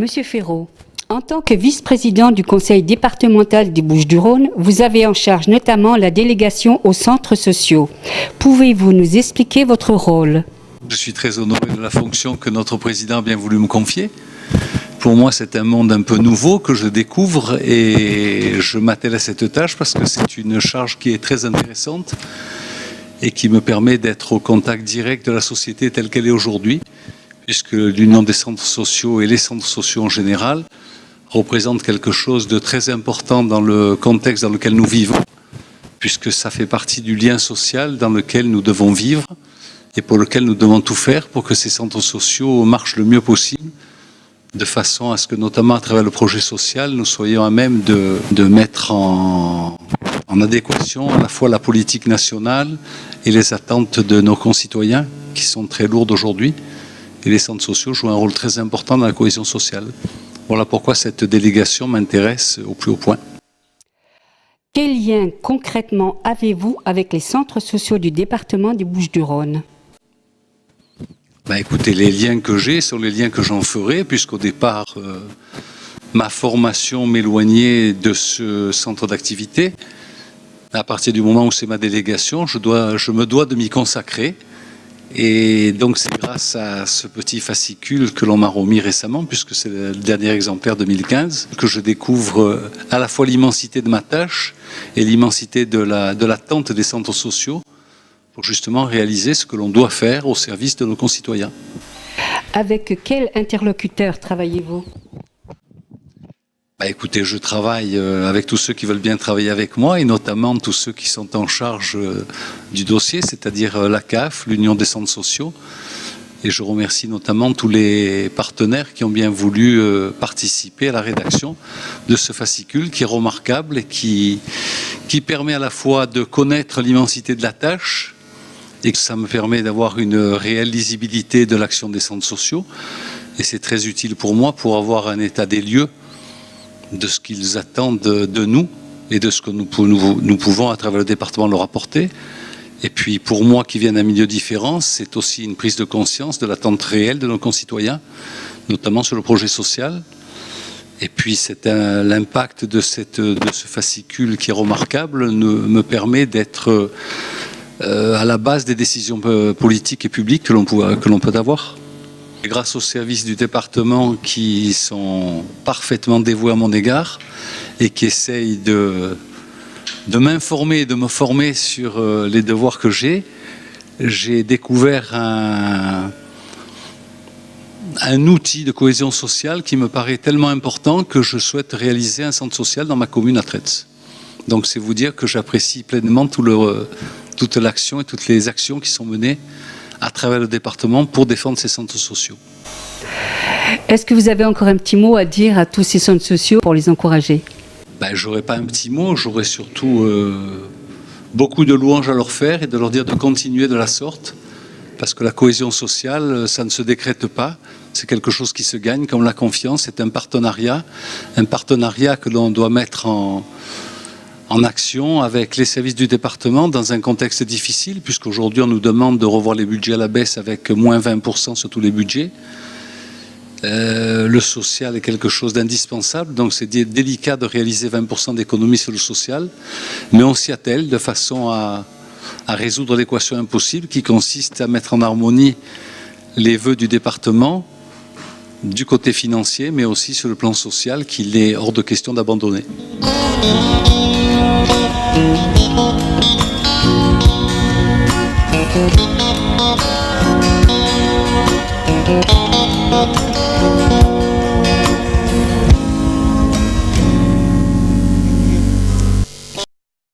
Monsieur Ferraud, en tant que vice-président du conseil départemental des Bouches-du-Rhône, vous avez en charge notamment la délégation aux centres sociaux. Pouvez-vous nous expliquer votre rôle ? Je suis très honoré de la fonction que notre président a bien voulu me confier. Pour moi, c'est un monde un peu nouveau que je découvre et je m'attelle à cette tâche parce que c'est une charge qui est très intéressante et qui me permet d'être au contact direct de la société telle qu'elle est aujourd'hui, puisque l'Union des centres sociaux et les centres sociaux en général représentent quelque chose de très important dans le contexte dans lequel nous vivons, puisque ça fait partie du lien social dans lequel nous devons vivre et pour lequel nous devons tout faire pour que ces centres sociaux marchent le mieux possible, de façon à ce que, notamment à travers le projet social, nous soyons à même de mettre en adéquation à la fois la politique nationale et les attentes de nos concitoyens, qui sont très lourdes aujourd'hui. Et les centres sociaux jouent un rôle très important dans la cohésion sociale. Voilà pourquoi cette délégation m'intéresse au plus haut point. Quel lien concrètement avez-vous avec les centres sociaux du département des Bouches-du-Rhône ? Écoutez, les liens que j'ai sont les liens que j'en ferai, puisqu'au départ, ma formation m'éloignait de ce centre d'activité. À partir du moment où c'est ma délégation, je me dois de m'y consacrer. Et donc c'est grâce à ce petit fascicule que l'on m'a remis récemment, puisque c'est le dernier exemplaire 2015, que je découvre à la fois l'immensité de ma tâche et l'immensité de l'attente des centres sociaux pour justement réaliser ce que l'on doit faire au service de nos concitoyens. Avec quel interlocuteur travaillez-vous ? Écoutez, je travaille avec tous ceux qui veulent bien travailler avec moi et notamment tous ceux qui sont en charge du dossier, c'est-à-dire la CAF, l'Union des centres sociaux. Et je remercie notamment tous les partenaires qui ont bien voulu participer à la rédaction de ce fascicule qui est remarquable et qui permet à la fois de connaître l'immensité de la tâche et que ça me permet d'avoir une réelle lisibilité de l'action des centres sociaux. Et c'est très utile pour moi pour avoir un état des lieux de ce qu'ils attendent de nous et de ce que nous pouvons à travers le département leur apporter. Et puis pour moi qui viens d'un milieu différent, c'est aussi une prise de conscience de l'attente réelle de nos concitoyens, notamment sur le projet social. Et puis l'impact de ce fascicule qui est remarquable me permet d'être à la base des décisions politiques et publiques que l'on peut avoir. Et grâce aux services du département qui sont parfaitement dévoués à mon égard et qui essayent de m'informer et de me former sur les devoirs que j'ai découvert un outil de cohésion sociale qui me paraît tellement important que je souhaite réaliser un centre social dans ma commune à Tretz. Donc c'est vous dire que j'apprécie pleinement toute l'action et toutes les actions qui sont menées à travers le département pour défendre ces centres sociaux. Est-ce que vous avez encore un petit mot à dire à tous ces centres sociaux pour les encourager ? J'aurais pas un petit mot, j'aurais surtout beaucoup de louanges à leur faire et de leur dire de continuer de la sorte, parce que la cohésion sociale, ça ne se décrète pas, c'est quelque chose qui se gagne, comme la confiance, c'est un partenariat que l'on doit mettre en action avec les services du département dans un contexte difficile, puisqu'aujourd'hui on nous demande de revoir les budgets à la baisse avec moins 20% sur tous les budgets. Le social est quelque chose d'indispensable, donc c'est délicat de réaliser 20% d'économies sur le social, mais on s'y attelle de façon à résoudre l'équation impossible qui consiste à mettre en harmonie les vœux du département, du côté financier, mais aussi sur le plan social qu'il est hors de question d'abandonner. Thank you.